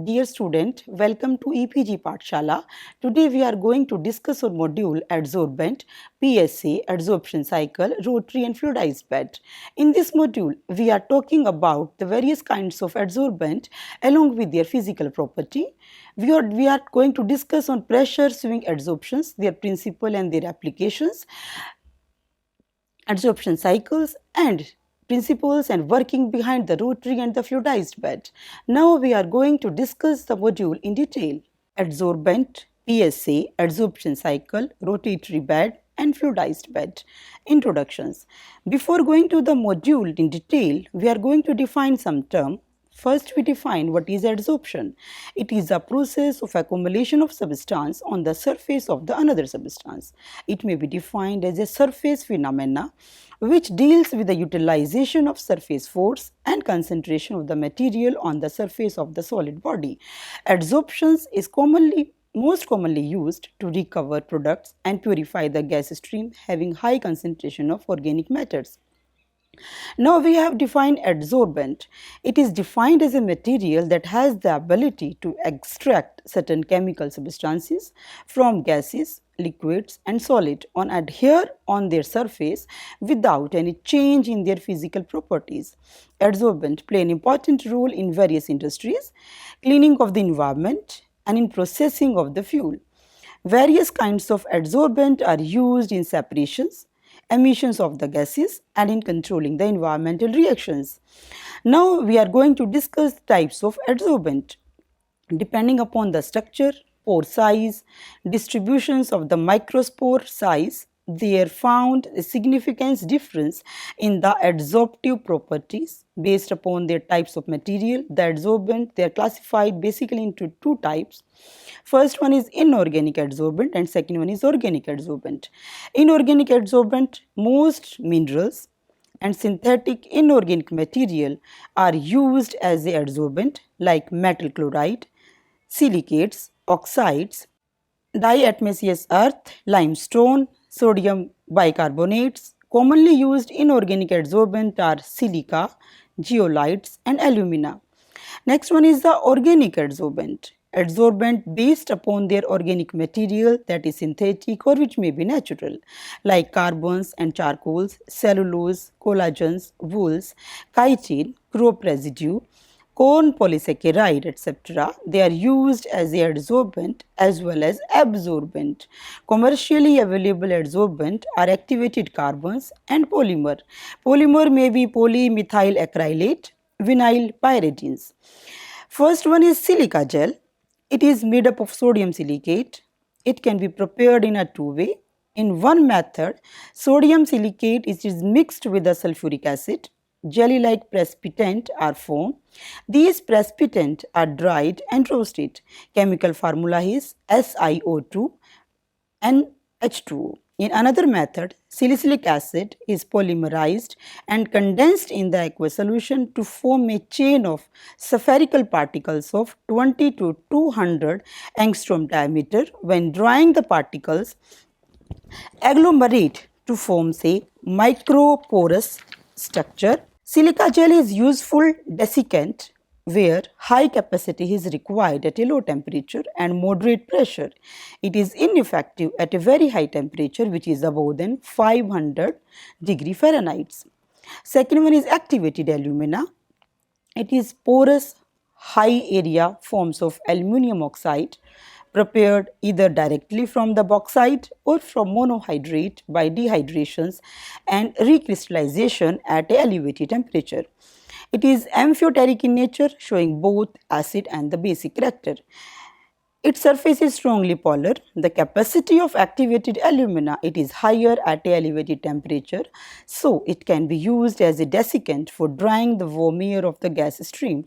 Dear student, welcome to EPG Pathshala. Today we are going to discuss our module Adsorbent, PSA, adsorption cycle, rotary and fluidized bed. In this module, we are talking about the various kinds of adsorbent along with their physical property. We are going to discuss on pressure swing adsorptions, their principle and their applications, adsorption cycles and principles and working behind the rotary and the fluidized bed. Now we are going to discuss the module in detail. Adsorbent, PSA, adsorption cycle, rotatory bed and fluidized bed. Introductions. Before going to the module in detail, we are going to define some term. First, we define what is adsorption. It is a process of accumulation of substance on the surface of the another substance. It may be defined as a surface phenomena which deals with the utilization of surface force and concentration of the material on the surface of the solid body. Adsorption is most commonly used to recover products and purify the gas stream having high concentration of organic matters. Now we have defined adsorbent. It is defined as a material that has the ability to extract certain chemical substances from gases, liquids and solid and adhere on their surface without any change in their physical properties. Adsorbent play an important role in various industries, cleaning of the environment and in processing of the fuel. Various kinds of adsorbent are used in separations, emissions of the gases and in controlling the environmental reactions. Now we are going to discuss types of adsorbent. Depending upon the structure, pore size, distributions of the microspore size, they are found a significant difference in the adsorptive properties based upon their types of material. The adsorbent, they are classified basically into two types. First one is inorganic adsorbent and second one is organic adsorbent. Inorganic adsorbent, most minerals and synthetic inorganic material are used as the adsorbent like metal chloride, silicates, oxides, diatomaceous earth, limestone, sodium bicarbonates. Commonly used inorganic adsorbent are silica, zeolites and alumina. Next one is the organic adsorbent. Adsorbent based upon their organic material that is synthetic or which may be natural like carbons and charcoals, cellulose, collagens, wools, chitin, crop residue, corn polysaccharide, etc. They are used as a adsorbent as well as absorbent. Commercially available adsorbent are activated carbons and polymer. Polymer may be polymethyl acrylate, vinyl pyridines. First one is silica gel. It is made up of sodium silicate. It can be prepared in a two-way. In one method, sodium silicate is mixed with the sulfuric acid. Jelly-like precipitant are formed. These precipitant are dried and roasted. Chemical formula is SiO2 and H2O. In another method, salicylic acid is polymerized and condensed in the aqueous solution to form a chain of spherical particles of 20 to 200 angstrom diameter. When drying, the particles agglomerate to form a microporous structure. Silica gel is useful desiccant where high capacity is required at a low temperature and moderate pressure. It is ineffective at a very high temperature which is above than 500 degree Fahrenheit. Second one is activated alumina. It is porous high area forms of aluminum oxide prepared either directly from the bauxite or from monohydrate by dehydrations and recrystallization at an elevated temperature. It is amphoteric in nature, showing both acid and the basic character. Its surface is strongly polar. The capacity of activated alumina, it is higher at an elevated temperature, so it can be used as a desiccant for drying the warm air of the gas stream.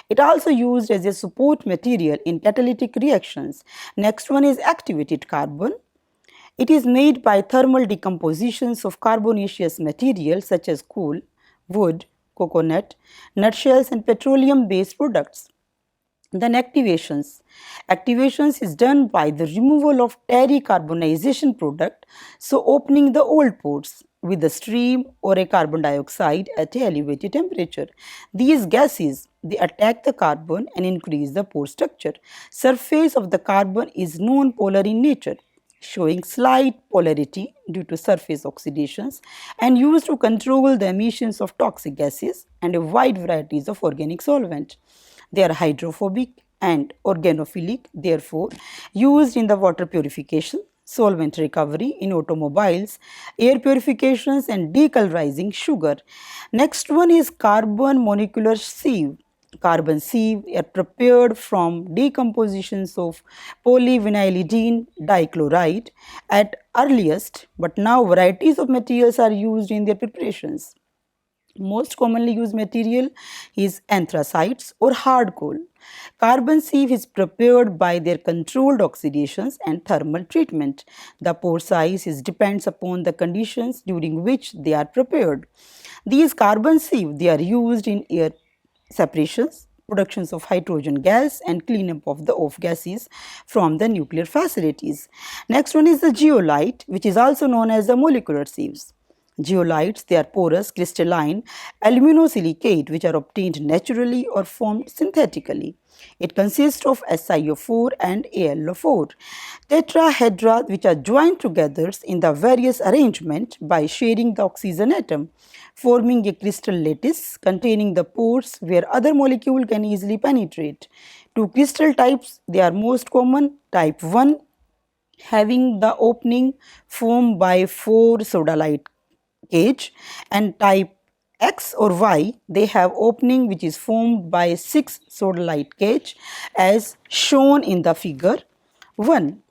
It also used as a support material in catalytic reactions. Next one is activated carbon. It is made by thermal decompositions of carbonaceous materials such as coal, wood, coconut, nutshells and petroleum-based products. Then activations. Activations is done by the removal of terry carbonization product, so opening the old pores. with a stream or a carbon dioxide at a elevated temperature. These gases, they attack the carbon and increase the pore structure. Surface of the carbon is non-polar in nature, showing slight polarity due to surface oxidations and used to control the emissions of toxic gases and a wide varieties of organic solvent. They are hydrophobic and organophilic, therefore used in the water purification, solvent recovery in automobiles, air purifications and decolorizing sugar. Next one is carbon molecular sieve. Carbon sieve are prepared from decompositions of polyvinylidene dichloride at earliest, but now varieties of materials are used in their preparations. Most commonly used material is anthracites or hard coal. Carbon sieve is prepared by their controlled oxidations and thermal treatment. The pore size depends upon the conditions during which they are prepared. These carbon sieve, they are used in air separations, productions of hydrogen gas and cleanup of the off gases from the nuclear facilities. Next one is the zeolite, which is also known as the molecular sieves. Zeolites, they are porous, crystalline aluminosilicate which are obtained naturally or formed synthetically. It consists of SiO4 and AlO4 tetrahedra which are joined together in the various arrangement by sharing the oxygen atom, forming a crystal lattice containing the pores where other molecule can easily penetrate. Two crystal types, they are most common. Type 1 having the opening formed by 4 sodalite cage, and type X or Y, they have opening which is formed by 6 sodalite cage as shown in the figure 1.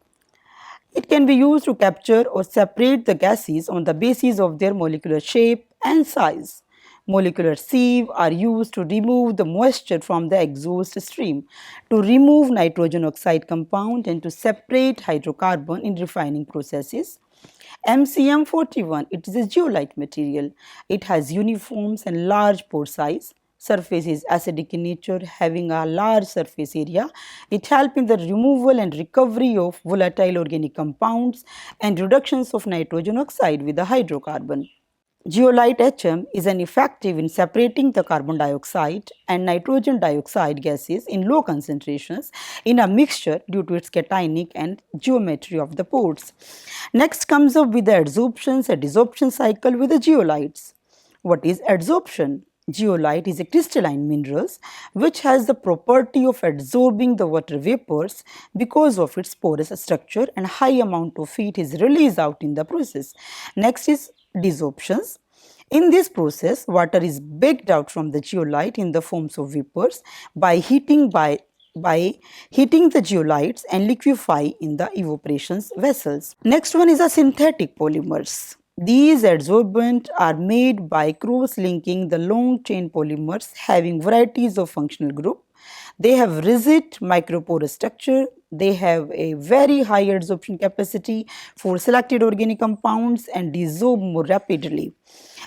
It can be used to capture or separate the gases on the basis of their molecular shape and size. Molecular sieve are used to remove the moisture from the exhaust stream, to remove nitrogen oxide compound and to separate hydrocarbon in refining processes. MCM41, it is a zeolite material. It has uniform and large pore size. Surface is acidic in nature, having a large surface area. It helps in the removal and recovery of volatile organic compounds and reductions of nitrogen oxide with the hydrocarbon. Zeolite HM is an effective in separating the carbon dioxide and nitrogen dioxide gases in low concentrations in a mixture due to its cationic and geometry of the pores. Next comes up with the adsorptions and desorption cycle with the zeolites. What is adsorption? Zeolite is a crystalline mineral which has the property of adsorbing the water vapors because of its porous structure and high amount of heat is released out in the process. Next is desorptions. In this process, water is baked out from the zeolite in the forms of vapors by heating the zeolites and liquefy in the evaporation vessels. Next one is a synthetic polymers. These adsorbents are made by cross-linking the long-chain polymers having varieties of functional group. They have rigid microporous structure. They have a very high adsorption capacity for selected organic compounds and dissolve more rapidly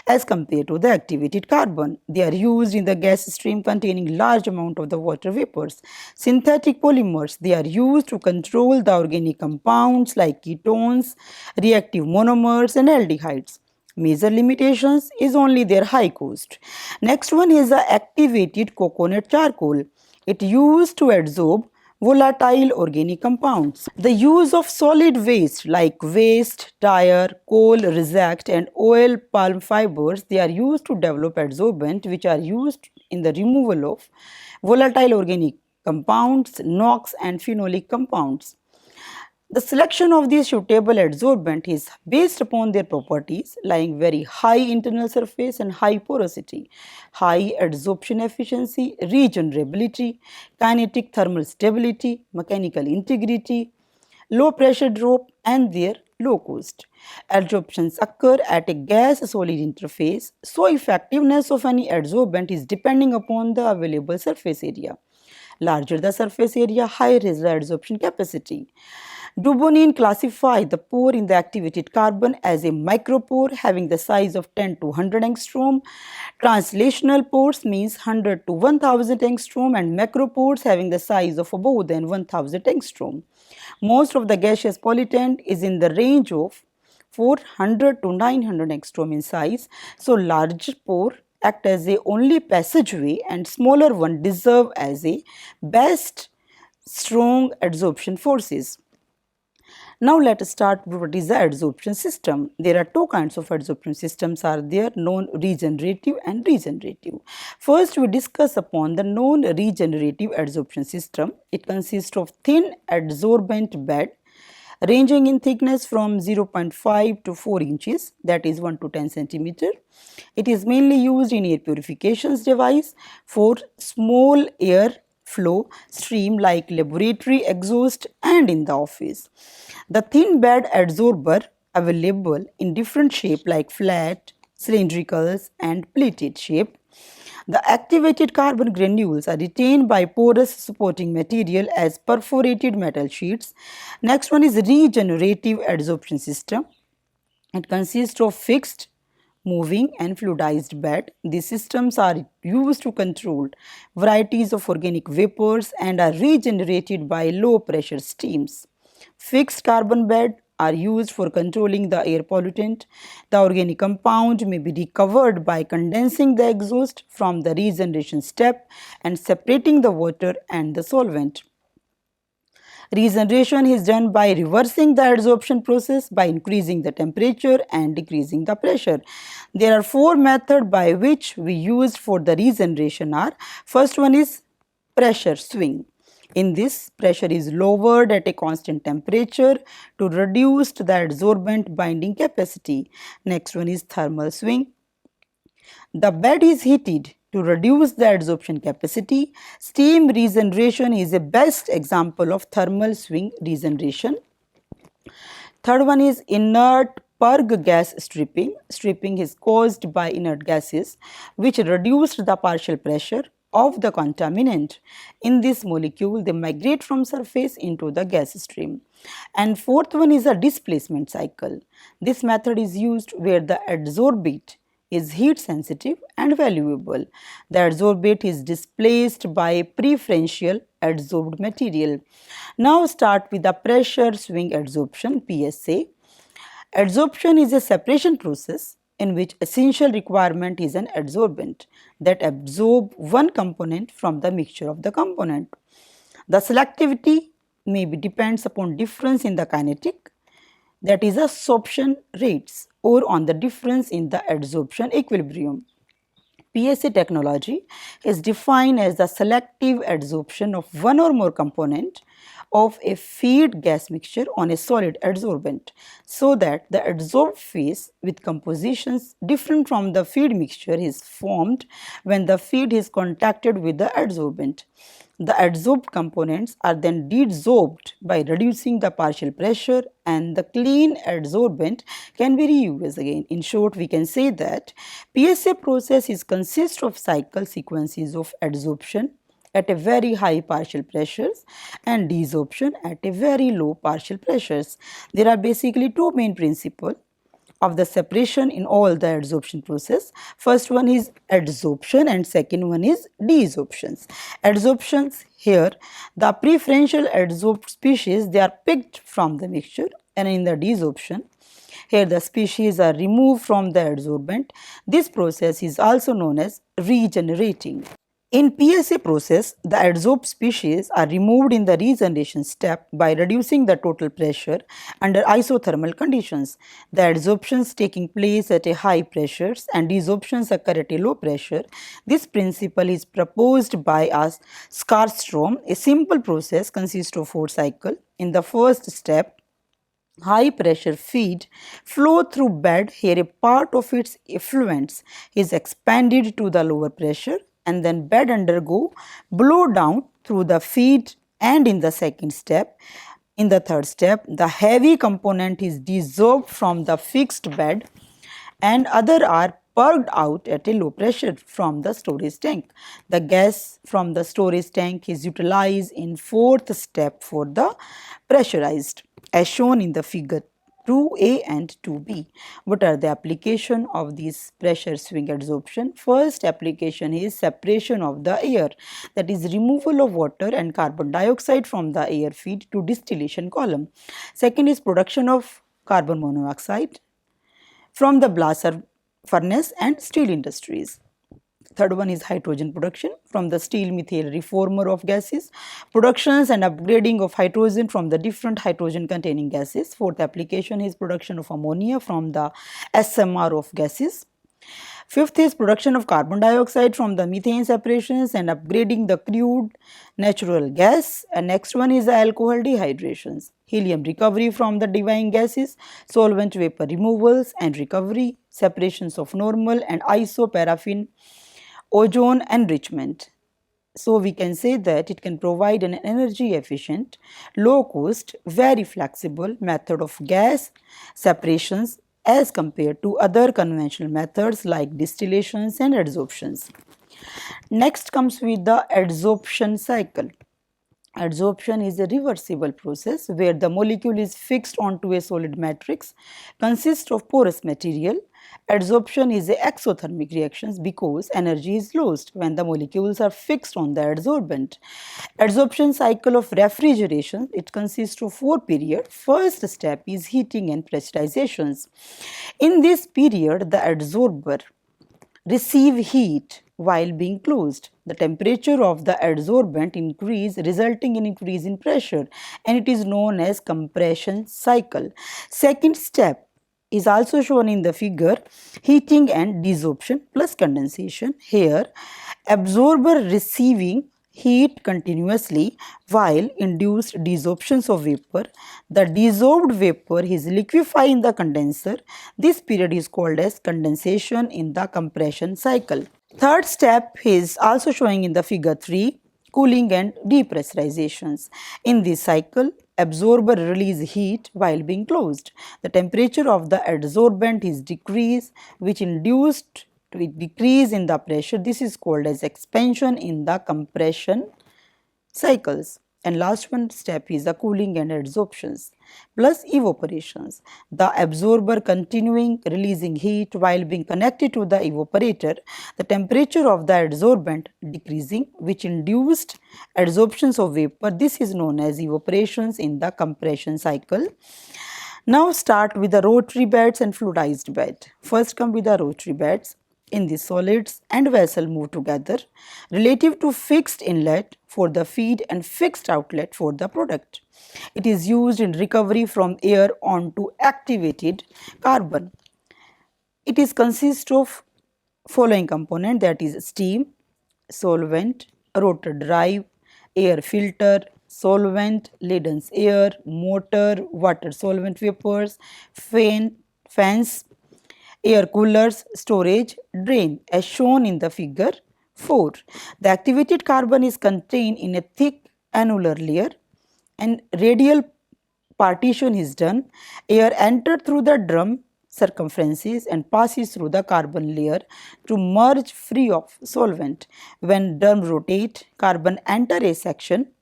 as compared to the activated carbon. They are used in the gas stream containing large amount of the water vapors. Synthetic polymers, they are used to control the organic compounds like ketones, reactive monomers and aldehydes. Major limitations is only their high cost. Next one is the activated coconut charcoal. It used to adsorb volatile organic compounds. The use of solid waste like waste, tire, coal reject and oil palm fibers, they are used to develop adsorbent which are used in the removal of volatile organic compounds, NOx and phenolic compounds. The selection of these suitable adsorbent is based upon their properties lying very high internal surface and high porosity, high adsorption efficiency, regenerability, kinetic thermal stability, mechanical integrity, low pressure drop and their low cost. Adsorptions occur at a gas-solid interface, so effectiveness of any adsorbent is depending upon the available surface area. Larger the surface area, higher is the adsorption capacity. Dubonnet classified the pore in the activated carbon as a micropore having the size of 10 to 100 angstrom. Translational pores means 100 to 1000 angstrom and macropores having the size of above than 1000 angstrom. Most of the gaseous pollutant is in the range of 400 to 900 angstrom in size. So large pore act as a only passageway and smaller one deserve as a best strong adsorption forces. Now let us start with what is the adsorption system. There are two kinds of adsorption systems are there, non-regenerative and regenerative. First we discuss upon the non-regenerative adsorption system. It consists of thin adsorbent bed ranging in thickness from 0.5 to 4 inches, that is 1 to 10 centimeter. It is mainly used in air purification device for small air flow stream like laboratory exhaust and in the office. The thin bed adsorber available in different shape like flat, cylindricals and plated shape. The activated carbon granules are retained by porous supporting material as perforated metal sheets. Next one is regenerative adsorption system. It consists of fixed, moving and fluidized bed. These systems are used to control varieties of organic vapors and are regenerated by low pressure steams. Fixed carbon bed are used for controlling the air pollutant. The organic compound may be recovered by condensing the exhaust from the regeneration step and separating the water and the solvent. Regeneration is done by reversing the adsorption process by increasing the temperature and decreasing the pressure. There are four methods by which we use for the regeneration are. First one is pressure swing. In this, pressure is lowered at a constant temperature to reduce the adsorbent binding capacity. Next one is thermal swing. The bed is heated to reduce the adsorption capacity. Steam regeneration is a best example of thermal swing regeneration. Third one is inert purge gas stripping. Stripping is caused by inert gases which reduced the partial pressure of the contaminant. In this molecule, they migrate from surface into the gas stream. And fourth one is a displacement cycle. This method is used where the adsorbate is heat sensitive and valuable. The adsorbate is displaced by preferential adsorbed material. Now start with the pressure swing adsorption PSA. Adsorption is a separation process in which essential requirement is an adsorbent that absorb one component from the mixture of the component. The selectivity maybe depends upon difference in the kinetic, that is absorption rates, or on the difference in the adsorption equilibrium. PSA technology is defined as the selective adsorption of one or more component of a feed gas mixture on a solid adsorbent so that the adsorbed phase with compositions different from the feed mixture is formed when the feed is contacted with the adsorbent. The adsorbed components are then deadsorbed by reducing the partial pressure and the clean adsorbent can be reused again. In short, we can say that PSA process is consists of cycle sequences of adsorption at a very high partial pressures and desorption at a very low partial pressures. There are basically two main principles of the separation in all the adsorption process. First one is adsorption and second one is desorptions. Adsorptions here, the preferential adsorbed species, they are picked from the mixture, and in the desorption, here the species are removed from the adsorbent. This process is also known as regenerating. In PSA process, the adsorbed species are removed in the regeneration step by reducing the total pressure under isothermal conditions. The adsorptions taking place at a high pressures and desorptions occur at a low pressure. This principle is proposed by us Skarstrom. A simple process consists of 4 cycles. In the first step, high pressure feed flow through bed. Here a part of its effluents is expanded to the lower pressure and then bed undergo blow down through the feed, and in the second step, in the third step, the heavy component is dissolved from the fixed bed and other are purged out at a low pressure from the storage tank. The gas from the storage tank is utilized in fourth step for the pressurized as shown in the figure 2a and 2b. What are the application of this pressure swing adsorption? First application is separation of the air, that is removal of water and carbon dioxide from the air feed to distillation column. Second is production of carbon monoxide from the blast furnace and steel industries. Third one is hydrogen production from the steel methyl reformer of gases, productions and upgrading of hydrogen from the different hydrogen containing gases. Fourth application is production of ammonia from the SMR of gases. Fifth is production of carbon dioxide from the methane separations and upgrading the crude natural gas. And next one is the alcohol dehydrations, helium recovery from the divine gases, solvent vapor removals and recovery, separations of normal and isoparaffin, ozone enrichment. So we can say that it can provide an energy efficient, low cost, very flexible method of gas separations as compared to other conventional methods like distillations and adsorptions. Next comes with the adsorption cycle. Adsorption is a reversible process where the molecule is fixed onto a solid matrix, consists of porous material. Adsorption is a exothermic reaction because energy is lost when the molecules are fixed on the adsorbent. Adsorption cycle of refrigeration, it consists of 4 periods. First step is heating and pressurizations. In this period, the adsorber receive heat while being closed. The temperature of the adsorbent increase, resulting in increase in pressure, and it is known as compression cycle. Second step is also shown in the figure, heating and desorption plus condensation. Here, absorber receiving heat continuously while induced desorptions of vapor. The dissolved vapor is liquefied in the condenser. This period is called as condensation in the compression cycle. Third step is also showing in the figure 3, cooling and depressurizations. In this cycle, absorber release heat while being closed. The temperature of the adsorbent is decreased, which induced to decrease in the pressure. This is called as expansion in the compression cycles. And last one step is the cooling and adsorptions plus evaporations. The absorber continuing releasing heat while being connected to the evaporator. The temperature of the adsorbent decreasing, which induced adsorptions of vapor. This is known as evaporations in the compression cycle. Now start with the rotary beds and fluidized bed. First come with the rotary beds. In the solids and vessel move together relative to fixed inlet for the feed and fixed outlet for the product. It is used in recovery from air onto activated carbon. It is consists of following component, that is steam, solvent, rotor drive, air filter, solvent, laden air, motor, water solvent vapors, fans, air coolers, storage, drain as shown in the figure 4. The activated carbon is contained in a thick annular layer and radial partition is done. Air enters through the drum circumferences and passes through the carbon layer to merge free of solvent. When drum rotate, carbon enter a section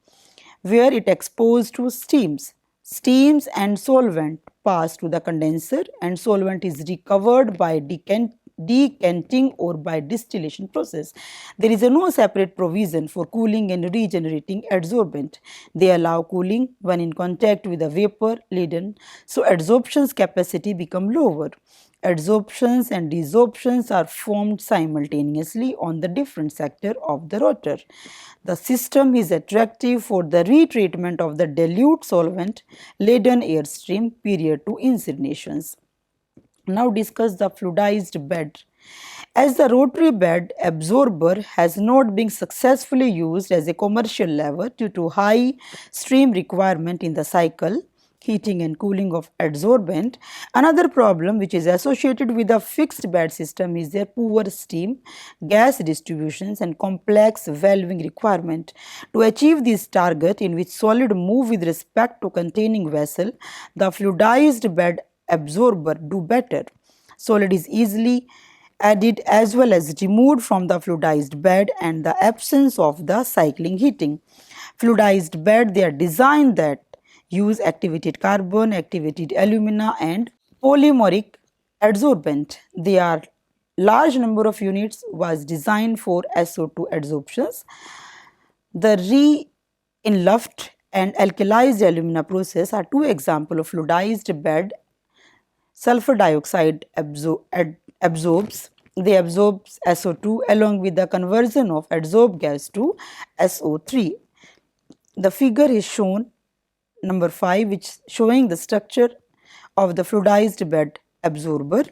where it exposed to steams. Steams and solvent pass to the condenser and solvent is recovered by decanting or by distillation process. There is no separate provision for cooling and regenerating adsorbent. They allow cooling when in contact with the vapor laden, so adsorption's capacity become lower. Adsorptions and desorptions are formed simultaneously on the different sector of the rotor. The system is attractive for the retreatment of the dilute solvent laden airstream prior to incinerations. Now discuss the fluidized bed. As the rotary bed absorber has not been successfully used as a commercial lever due to high stream requirement in the cycle, heating and cooling of adsorbent. Another problem which is associated with a fixed bed system is their poor steam, gas distributions and complex valving requirement. To achieve this target in which solid move with respect to containing vessel, the fluidized bed absorber do better. Solid is easily added as well as removed from the fluidized bed and the absence of the cycling heating. Fluidized bed, they are designed that use activated carbon, activated alumina and polymeric adsorbent. They are large number of units was designed for SO2 adsorptions. The re-engulfed and alkalized alumina process are two examples of fluidized bed sulfur dioxide absorbs. They absorb SO2 along with the conversion of adsorbed gas to SO3. The figure is shown number 5, which showing the structure of the fluidized bed absorber.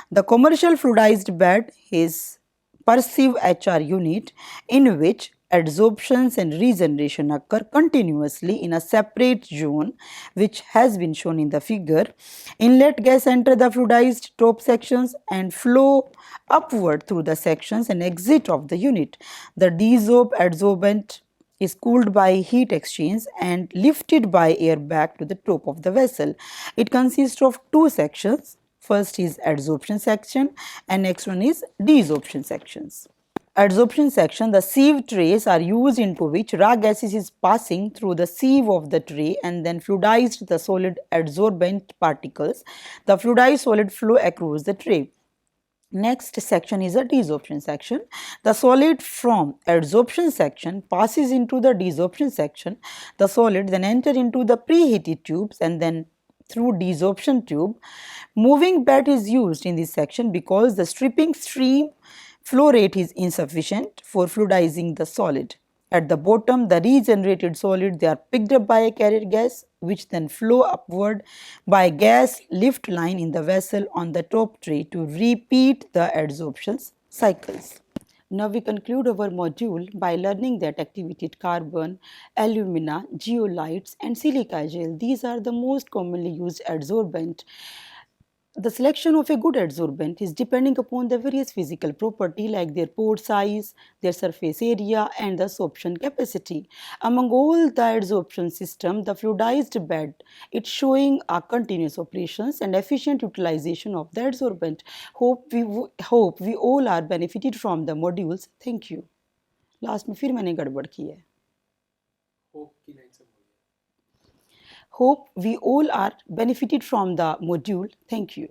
The commercial fluidized bed is perceived HR unit in which adsorptions and regeneration occur continuously in a separate zone, which has been shown in the figure. Inlet gas enter the fluidized top sections and flow upward through the sections and exit of the unit. The adsorbent is cooled by heat exchange and lifted by air back to the top of the vessel. It consists of two sections. First is adsorption section and next one is desorption sections. Adsorption section, the sieve trays are used into which raw gases is passing through the sieve of the tray and then fluidized the solid adsorbent particles. The fluidized solid flow across the tray. Next section is a desorption section. The solid from adsorption section passes into the desorption section. The solid then enter into the preheated tubes and then through desorption tube. Moving bed is used in this section because the stripping stream flow rate is insufficient for fluidizing the solid. At the bottom, the regenerated solid, they are picked up by a carrier gas which then flow upward by gas lift line in the vessel on the top tray to repeat the adsorption cycles. Now we conclude our module by learning that activated carbon, alumina, zeolites and silica gel, these are the most commonly used adsorbent. The selection of a good adsorbent is depending upon the various physical property like their pore size, their surface area and the absorption capacity. Among all the adsorption system, the fluidized bed, it's showing a continuous operations and efficient utilization of the adsorbent. Hope we all are benefited from the modules. Thank you. Last में फिर मैंने गड़बड़ की है. Hope we all are benefited from the module. Thank you.